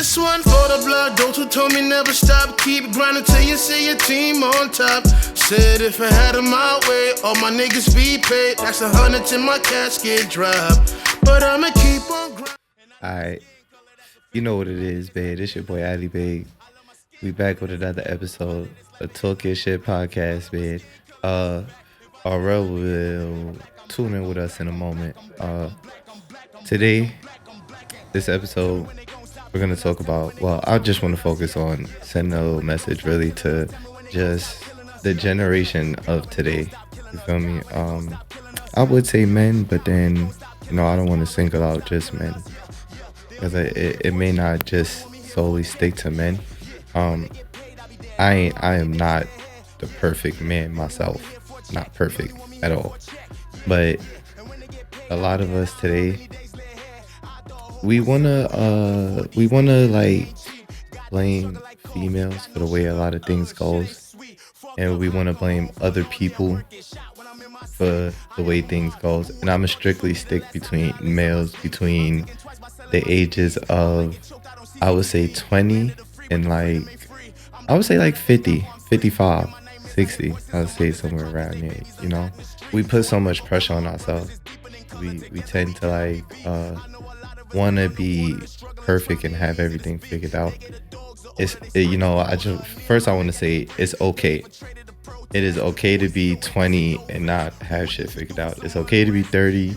This one for the blood, those who told me never stop. Keep grinding till you see your team on top. Said if I had it my way, all my niggas be paid. That's 100 till my casket drop. But I'ma keep on grinding. Alright, you know what it is, man. It's your boy Ali Big. We back with another episode of Talk Your Shit podcast, man. RL will tune in with us in a moment. Today, this episode, we're gonna talk about. Well, I just want to focus on sending a little message, really, to just the generation of today. You feel me? I would say men, but then I don't want to single out just men, because it may not just solely stick to men. I am not the perfect man myself, not perfect at all, but a lot of us today, we wanna like blame females for the way a lot of things goes, and we wanna blame other people for the way things goes. And I'ma strictly stick between males between the ages of, I would say 20 and I would say 50, 55, 60. I would say somewhere around there. We put so much pressure on ourselves. We tend to want to be perfect and have everything figured out. First I want to say it's okay. It is okay to be 20 and not have shit figured out. It's okay to be 30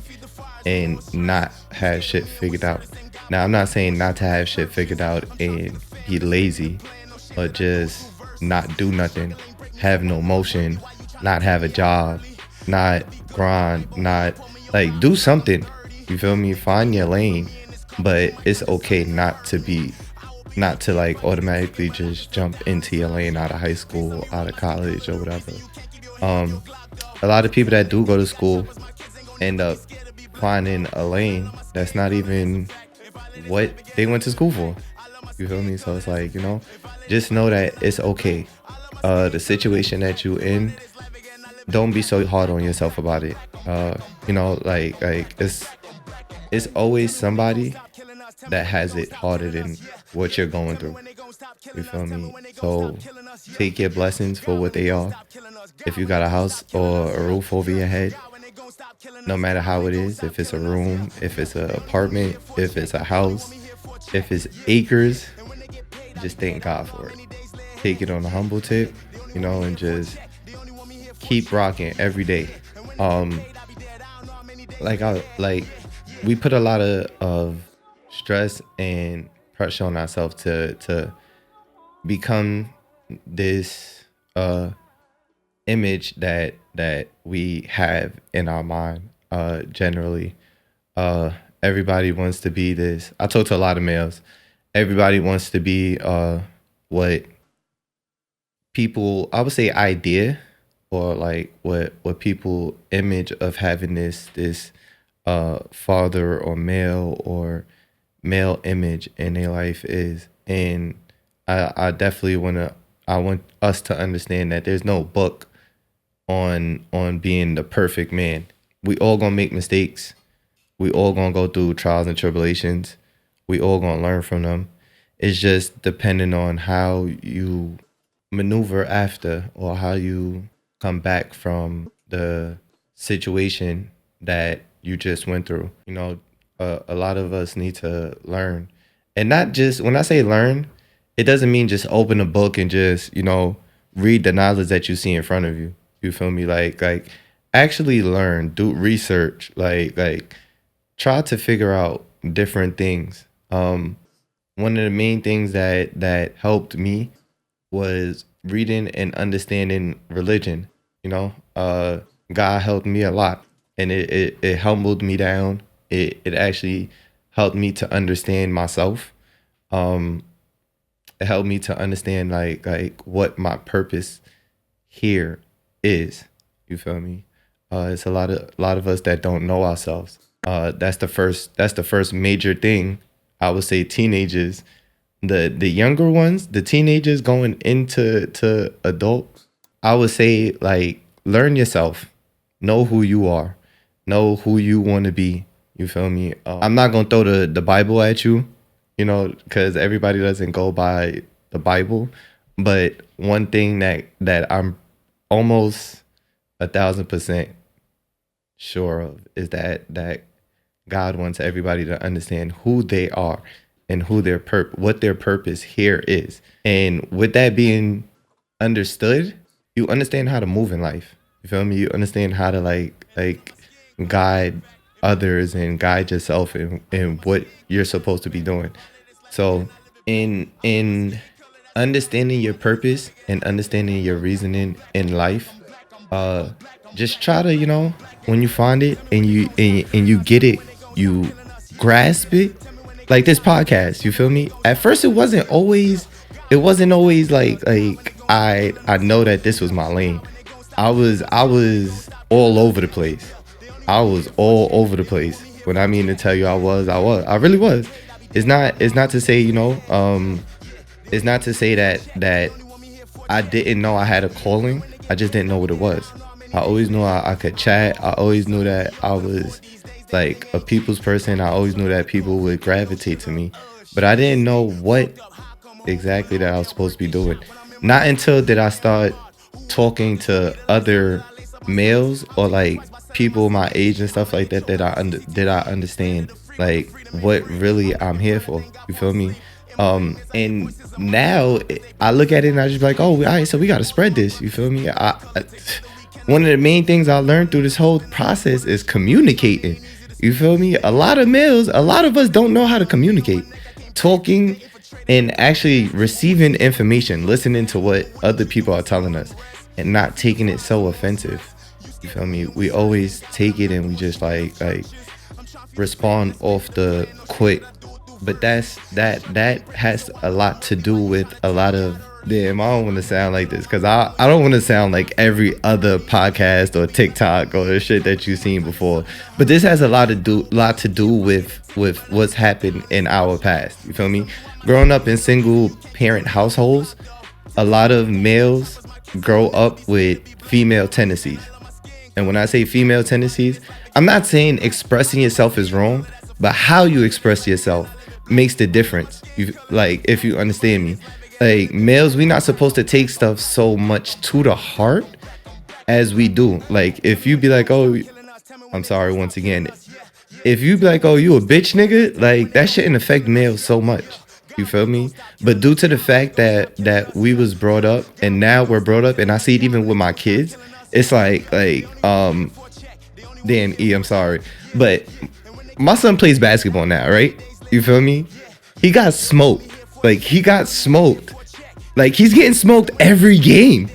and not have shit figured out. Now, I'm not saying not to have shit figured out and be lazy, but just not do nothing, have no motion, not have a job, not grind, not do something. You feel me? Find your lane, but it's okay not to automatically just jump into your lane out of high school, out of college, or whatever. A lot of people that do go to school end up finding a lane that's not even what they went to school for. You feel me? So it's just know that it's okay. The situation that you in, don't be so hard on yourself about it. It's always somebody that has it harder than what you're going through. You feel me? So take your blessings for what they are. If you got a house or a roof over your head, no matter how it is, if it's a room, if it's an apartment, if it's a house, if it's acres, just thank God for it. Take it on a humble tip, and just keep rocking every day. We put a lot of stress and pressure on ourselves to become this image that we have in our mind. Generally, everybody wants to be this. I talk to a lot of males. Everybody wants to be what people, I would say, idea, or what people image of having this father or male image in their life is. And I definitely I want us to understand that there's no book on being the perfect man. We all gonna make mistakes. We all gonna go through trials and tribulations. We all gonna learn from them. It's just depending on how you maneuver after, or how you come back from the situation that you just went through. A lot of us need to learn. And not just, when I say learn, it doesn't mean just open a book and just, read the knowledge that you see in front of you. You feel me? Actually learn, do research, try to figure out different things. One of the main things that helped me was reading and understanding religion. God helped me a lot, and it humbled me down. It actually helped me to understand myself. It helped me to understand what my purpose here is. You feel me? It's a lot of us that don't know ourselves. That's the first major thing. I would say teenagers, the younger ones, the teenagers going into adult, I would say learn yourself, know who you are, know who you want to be. You feel me? I'm not gonna throw the Bible at you because everybody doesn't go by the Bible. But one thing that I'm almost 1,000% sure of is that God wants everybody to understand who they are and what their purpose here is. And with that being understood, you understand how to move in life. You feel me? You understand how to like guide others and guide yourself in what you're supposed to be doing. So in understanding your purpose and understanding your reasoning in life, just try to, when you find it and you get it, you grasp it. Like this podcast, you feel me? At first it wasn't always like I know that this was my lane. I was all over the place. I was all over the place. When I mean to tell you I really was. It's not to say, it's not to say that I didn't know I had a calling. I just didn't know what it was. I always knew I could chat. I always knew that I was like a people's person. I always knew that people would gravitate to me, but I didn't know what exactly that I was supposed to be doing. Not until did I start talking to other males or like people my age and stuff like that did I understand like what really I'm here for. You feel me? And now I look at it and I just be like, oh, all right, so we got to spread this. You feel me? One of the main things I learned through this whole process is communicating. You feel me? A lot of us don't know how to communicate. Talking and actually receiving information, listening to what other people are telling us and not taking it so offensive. You feel me? We always take it and we just like respond off the quick. But that has a lot to do with a lot of damn. I don't want to sound like this because I don't want to sound like every other podcast or TikTok or the shit that you've seen before. But this has a lot to do with what's happened in our past. You feel me? Growing up in single parent households, a lot of males grow up with female tendencies. And when I say female tendencies, I'm not saying expressing yourself is wrong, but how you express yourself makes the difference. If you understand me, like males, we're not supposed to take stuff so much to the heart as we do. Like if you be like, oh, I'm sorry once again, if you be like, oh, you a bitch nigga, like that shouldn't affect males so much. You feel me? But due to the fact that we was brought up and now we're brought up, and I see it even with my kids, it's like damn E, I'm sorry, but my son plays basketball now, right? You feel me? He got smoked. Like he's getting smoked every game.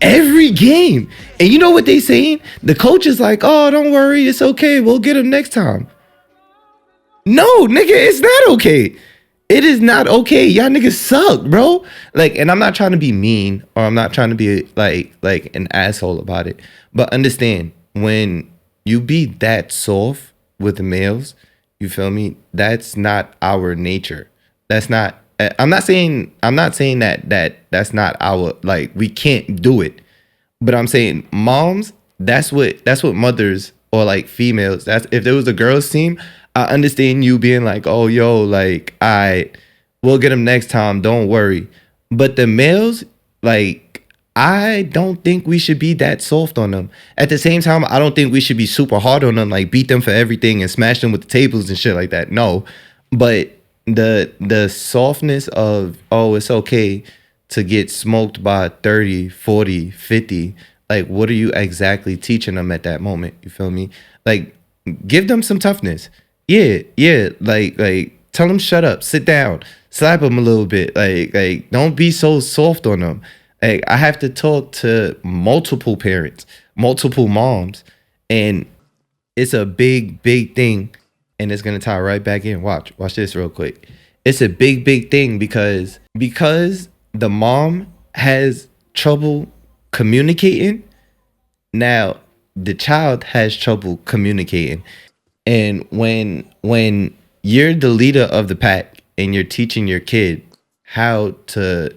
And you know what they saying? The coach is like, oh, don't worry, it's okay, we'll get him next time. No, nigga, it's not okay. It is not okay. Y'all niggas suck, bro. Like, and I'm not trying to be mean or I'm not trying to be like an asshole about it. But understand, when you be that soft with the males, you feel me? That's not our nature. That's not. I'm not saying that's not our, like, we can't do it. But I'm saying moms, that's what mothers or like females. That's if there was a girls team, I understand you being like, oh yo, like we'll get them next time. Don't worry. But the males, like, I don't think we should be that soft on them. At the same time, I don't think we should be super hard on them, like beat them for everything and smash them with the tables and shit like that. No, but the softness of, oh, it's okay to get smoked by 30, 40, 50. Like, what are you exactly teaching them at that moment? You feel me? Like, give them some toughness. Yeah. Like tell them shut up, sit down, slap them a little bit. Like don't be so soft on them. Like, I have to talk to multiple parents, multiple moms, and it's a big thing. And it's gonna tie right back in. Watch this real quick. It's a big thing because the mom has trouble communicating. Now the child has trouble communicating, and when you're the leader of the pack and you're teaching your kid how to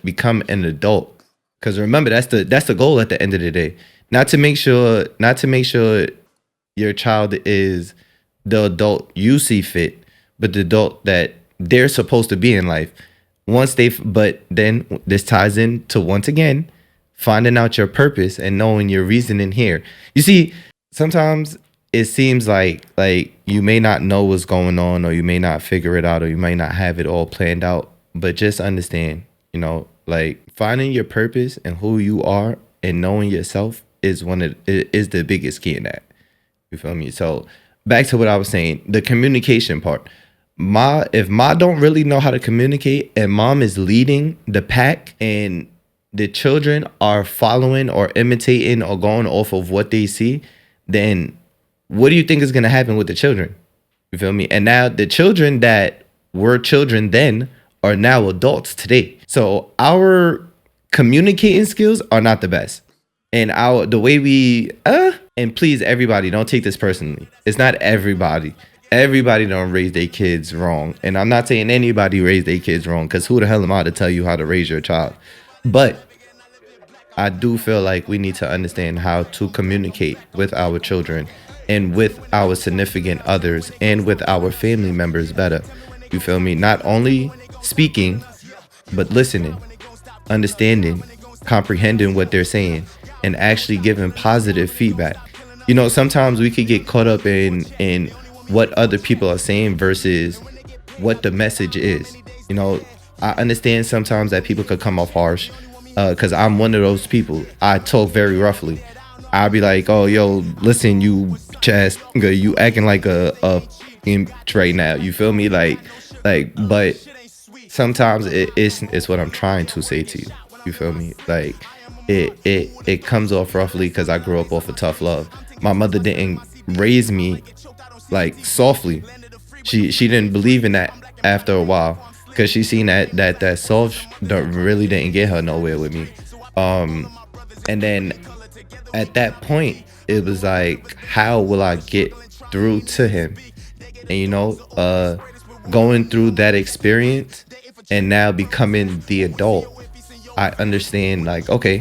become an adult, because remember that's the goal at the end of the day. Not to make sure your child is the adult you see fit, but the adult that they're supposed to be in life. But then this ties into, once again, finding out your purpose and knowing your reasoning here. You see, sometimes it seems like you may not know what's going on, or you may not figure it out, or you may not have it all planned out. But just understand, like finding your purpose and who you are and knowing yourself is the biggest key in that. You feel me? So back to what I was saying, the communication part. If Ma don't really know how to communicate, and Mom is leading the pack and the children are following or imitating or going off of what they see, then what do you think is going to happen with the children? You feel me? And now the children that were children then are now adults today. So our communicating skills are not the best. And the way we, and please, everybody, don't take this personally. It's not everybody. Everybody don't raise their kids wrong. And I'm not saying anybody raised their kids wrong, because who the hell am I to tell you how to raise your child? But I do feel like we need to understand how to communicate with our children and with our significant others and with our family members better. You feel me? Not only speaking, but listening, understanding, comprehending what they're saying, and actually giving positive feedback. Sometimes we could get caught up in what other people are saying versus what the message is. I understand sometimes that people could come off harsh, because I'm one of those people. I talk very roughly. I'll be like, oh, yo, listen, you chest, you acting like a imp right now. You feel me? But sometimes it's what I'm trying to say to you. You feel me? Like it comes off roughly because I grew up off of tough love. My mother didn't raise me like softly. She didn't believe in that after a while, because she seen that soft really didn't get her nowhere with me. And then at that point, it was like, how will I get through to him? And going through that experience and now becoming the adult, I understand, like, okay,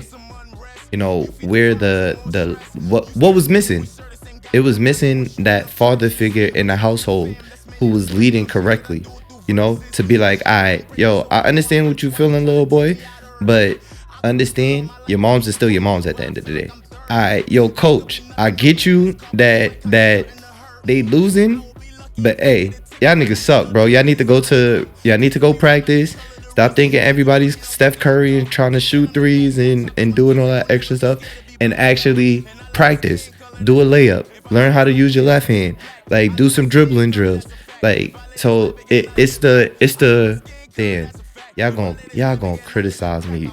where what was missing? It was missing that father figure in the household who was leading correctly, to be like, all right, yo, I understand what you feeling, little boy, but understand your moms is still your moms at the end of the day. All right, yo, coach, I get you that they losing, but hey, y'all niggas suck, bro. Y'all need to go practice. Stop thinking everybody's Steph Curry and trying to shoot threes and doing all that extra stuff, and actually practice. Do a layup. Learn how to use your left hand. Like, do some dribbling drills. Like, so it's the damn, y'all gonna criticize me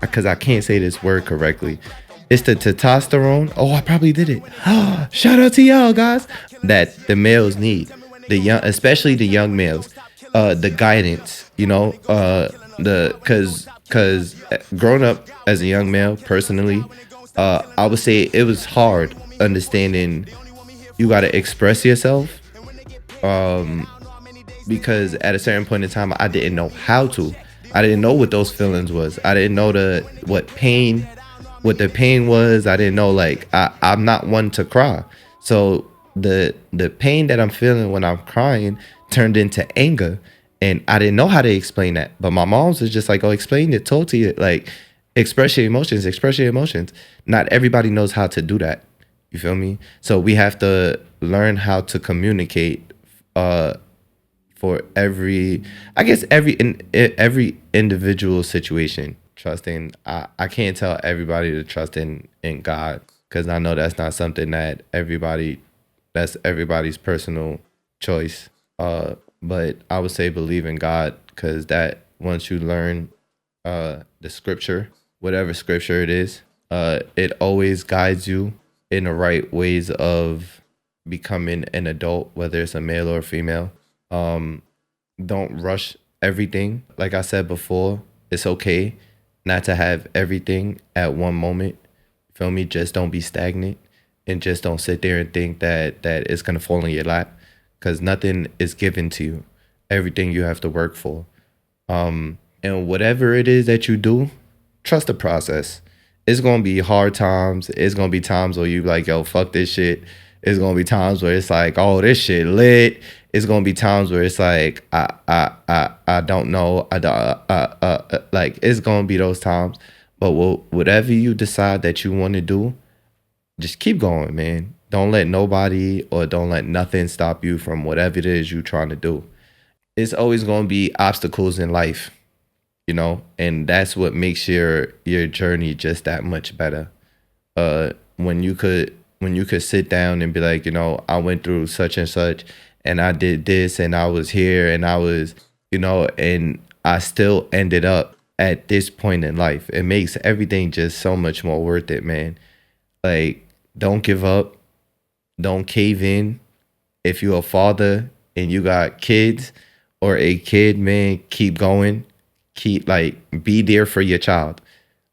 because I can't say this word correctly. It's the testosterone. Oh, I probably did it. Shout out to y'all guys. That the males need. Especially the young males. The guidance, cause growing up as a young male, personally, I would say it was hard understanding you gotta express yourself. Because at a certain point in time, I didn't know how to. I didn't know what those feelings was. I didn't know what the pain was. I didn't know, like, I'm not one to cry. So the pain that I'm feeling when I'm crying turned into anger, and I didn't know how to explain that. But my mom's was just like, oh, explain it, talk to you, like, express your emotions. Not everybody knows how to do that. You feel me? So we have to learn how to communicate for every individual situation. Trusting, I can't tell everybody to trust in God, because I know that's not something that's everybody's personal choice. But I would say believe in God, because that once you learn the scripture, whatever scripture it is, it always guides you in the right ways of becoming an adult, whether it's a male or a female. Don't rush everything. Like I said before, it's okay not to have everything at one moment. Feel me? Just don't be stagnant, and just don't sit there and think that it's gonna fall in your lap, because nothing is given to you. Everything you have to work for. And whatever it is that you do, trust the process. It's gonna be hard times. It's gonna be times where you like, yo, fuck this shit. It's gonna be times where it's like, oh, this shit lit. it's gonna be times where it's like I don't know. I don't like it's gonna be those times. But whatever you decide that you want to do, just keep going, man. Don't let nobody or don't let nothing stop you from whatever it is you're trying to do. It's always gonna be obstacles in life, and that's what makes your journey just that much better. When you could sit down and be like, I went through such and such, and I did this, and I was here, and I was, and I still ended up at this point in life. It makes everything just so much more worth it, man. Like, don't give up, don't cave in. If you're a father and you got kids or a kid, man, keep going. Keep be there for your child.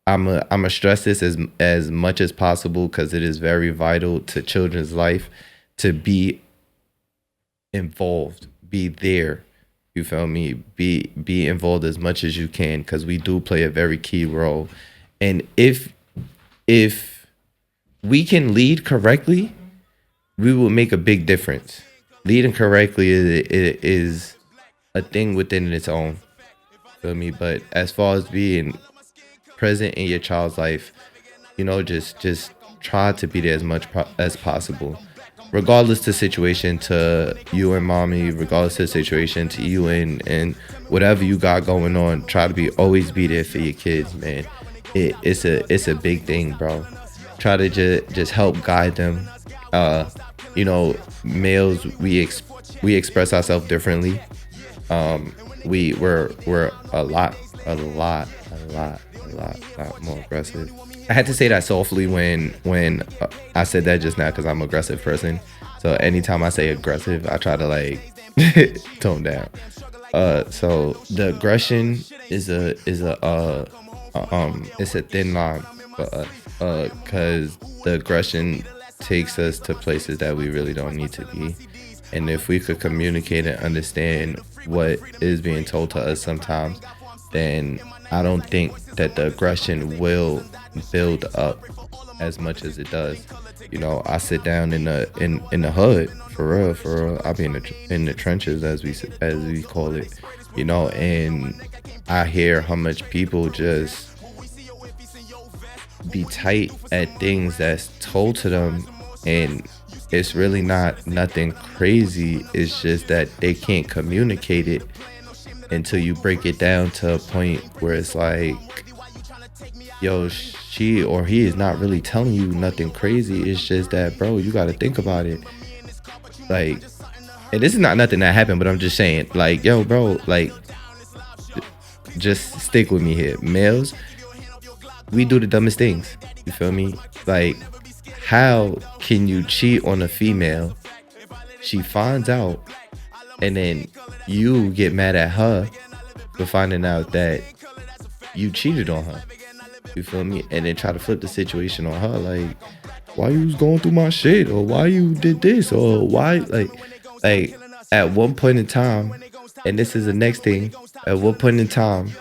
I'm a stress this as much as possible because it is very vital to children's life to be involved, be there. You feel me? Be involved as much as you can because we do play a very key role. And if we can lead correctly, we will make a big difference. Leading correctly is a thing within its own. Feel me? But as far as being present in your child's life, just try to be there as much as possible, regardless the situation to you and mommy, regardless the situation to you and whatever you got going on. Try to always be there for your kids, man. It's a big thing, bro. Try to just help guide them. Males, we express ourselves differently. We're a lot more aggressive. I had to say that softly when I said that just now because I'm an aggressive person. So anytime I say aggressive, I try to tone down. So the aggression is a it's a thin line for us. Cause the aggression takes us to places that we really don't need to be. And if we could communicate and understand what is being told to us sometimes, then I don't think that the aggression will build up as much as it does. I sit down in the hood for real. I be in the trenches as we call it, and I hear how much people just be tight at things that's told to them, and it's really nothing crazy. It's just that they can't communicate it until you break it down to a point where it's like, yo, she or he is not really telling you nothing crazy. It's just that, bro, you got to think about it. And this is not nothing that happened, but I'm just saying, yo, bro, just stick with me here. Males, we do the dumbest things. You feel me? How can you cheat on a female? She finds out, and then you get mad at her for finding out that you cheated on her. You feel me? And then try to flip the situation on her, why you was going through my shit, or why you did this, or why, at one point in time, and this is the next thing, at what point in time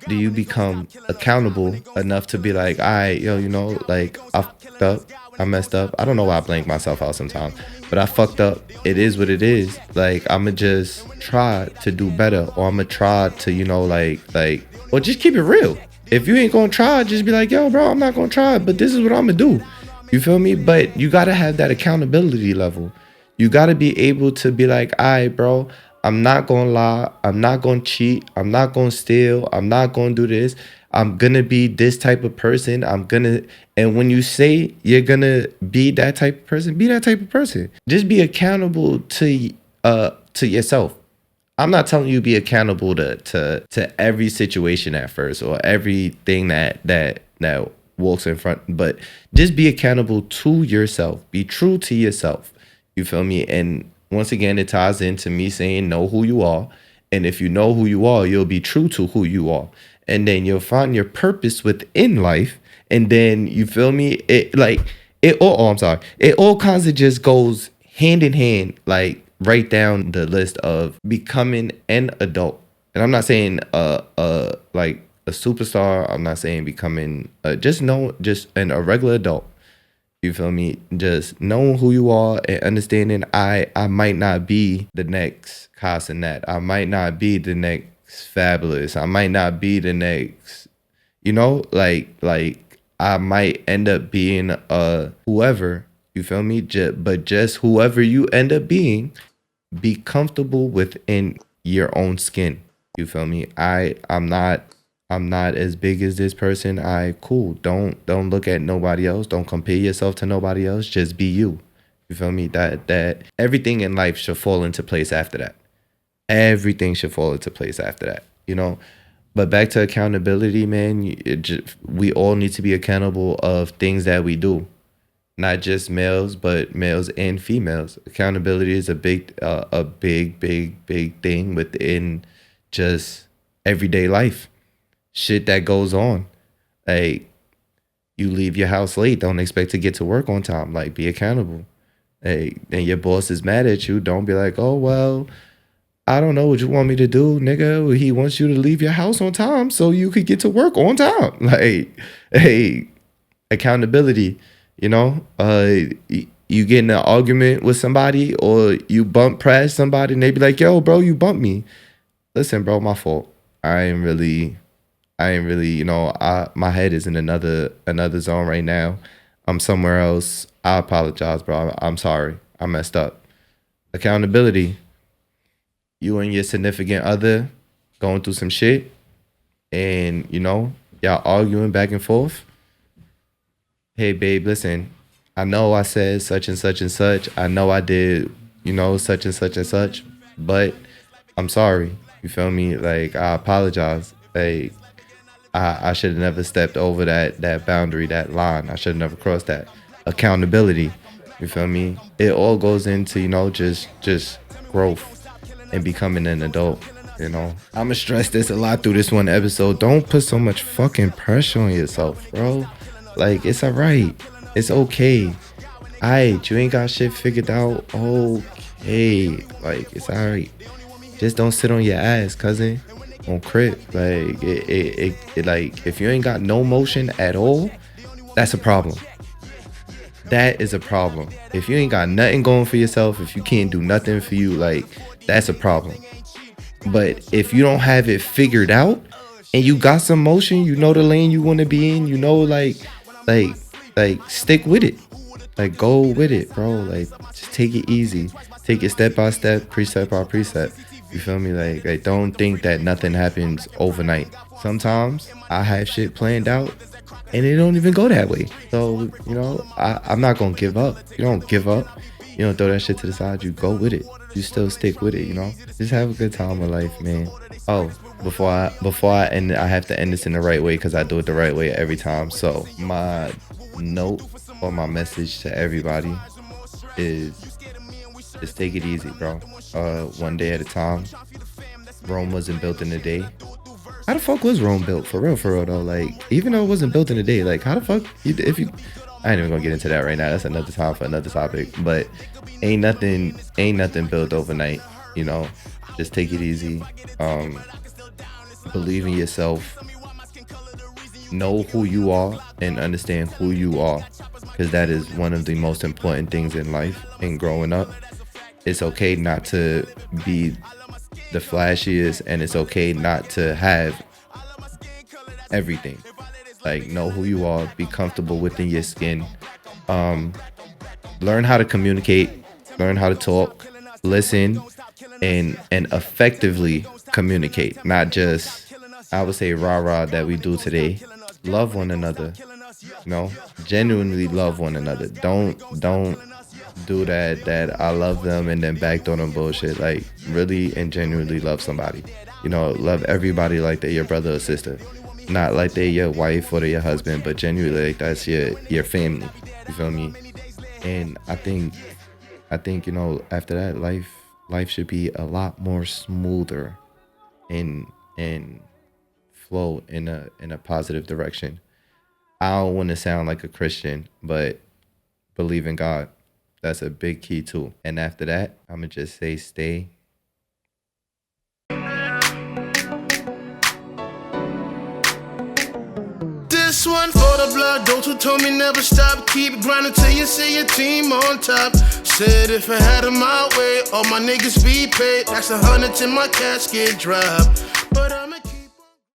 do you become accountable enough to be like, all right, yo, I fucked up, I messed up. I don't know why I blank myself out sometimes, but I fucked up. It is what it is. I'ma just try to do better, or I'ma try to, or just keep it real. If you ain't gonna try, just be like, yo, bro, I'm not gonna try, but this is what I'm gonna do. You feel me? But you gotta have that accountability level. You gotta be able to be like, all right, bro, I'm not gonna lie. I'm not gonna cheat. I'm not gonna steal. I'm not gonna do this. I'm gonna be this type of person. And when you say you're gonna be that type of person, be that type of person. Just be accountable to yourself. I'm not telling you be accountable to every situation at first, or everything that walks in front, but just be accountable to yourself. Be true to yourself. You feel me? And once again, it ties into me saying know who you are. And if you know who you are, you'll be true to who you are. And then you'll find your purpose within life. And then, you feel me? It all kinds of just goes hand in hand, right down the list of becoming an adult. And I'm not saying a superstar. I'm not saying becoming just a regular adult. You feel me? Just knowing who you are and understanding I might not be the next Casanet. I might not be the next Fabulous. I might not be the next, like I might end up being whoever, you feel me? But just whoever you end up being, be comfortable within your own skin. You feel me? I'm not as big as this person. I cool. Don't look at nobody else. Don't compare yourself to nobody else. Just be you. You feel me? That everything in life should fall into place after that. Everything should fall into place after that. But back to accountability, man. We all need to be accountable of things that we do, not just males, but males and females. Accountability is a big thing within just everyday life. Shit that goes on. Like, you leave your house late, don't expect to get to work on time. Like, be accountable. Hey, and your boss is mad at you, don't be like, oh, well, I don't know what you want me to do, nigga. He wants you to leave your house on time so you could get to work on time. Like, hey, accountability, you get in an argument with somebody or you bump past somebody and they be like, yo, bro, you bumped me. Listen, bro, my fault. I ain't really, my head is in another zone right now. I'm somewhere else. I apologize, bro. I'm sorry. I messed up. Accountability. You and your significant other going through some shit and, y'all arguing back and forth. Hey, babe, listen, I know I said such and such and such. I know I did, such and such and such, but I'm sorry. You feel me? Like, I apologize. Like, I should have never stepped over that boundary, that line. I should have never crossed that. Accountability. You feel me? It all goes into, just growth and becoming an adult. I'ma stress this a lot through this one episode. Don't put so much fucking pressure on yourself, bro. Like, it's alright. It's okay. Aight, you ain't got shit figured out. Okay. Like, it's alright. Just don't sit on your ass, cousin. On crib. Like, like, if you ain't got no motion at all, that's a problem. That is a problem. If you ain't got nothing going for yourself, if you can't do nothing for you, like, that's a problem. But if you don't have it figured out and you got some motion, the lane you want to be in, like stick with it. Like, go with it, bro. Like, just take it easy. Take it step by step, precept by precept. You feel me? Like don't think that nothing happens overnight. Sometimes I have shit planned out and it don't even go that way. So, I'm not going to give up. You don't give up. You don't throw that shit to the side. You go with it. You still stick with it, Just have a good time of life, man. Oh, before I end it, I have to end this in the right way because I do it the right way every time. So my note or my message to everybody is just take it easy, bro. One day at a time. Rome wasn't built in a day. How the fuck was Rome built? For real though. Like, even though it wasn't built in a day, like, how the fuck I ain't even gonna get into that right now. That's another time for another topic. But ain't nothing built overnight. Just take it easy. Believe in yourself. Know who you are and understand who you are, because that is one of the most important things in life and growing up. It's okay not to be the flashiest, and it's okay not to have everything. Like, know who you are, be comfortable within your skin. Learn how to communicate, learn how to talk, listen, and effectively communicate. Not just, I would say, rah-rah that we do today. Love one another. Genuinely love one another. Don't do that I love them and then backdoor them bullshit. Like, really and genuinely love somebody. Love everybody like they're your brother or sister. Not like they're your wife or they're your husband, but genuinely like that's your family. You feel me? And I think after that, life should be a lot more smoother and flow in a positive direction. I don't want to sound like a Christian, but believe in God. That's a big key too. And after that, I'm gonna just say stay. This one for the blood, those who told me never stop. Keep grinding till you see your team on top. Said if I had it my way, all my niggas be paid. That's 100 till my casket drop.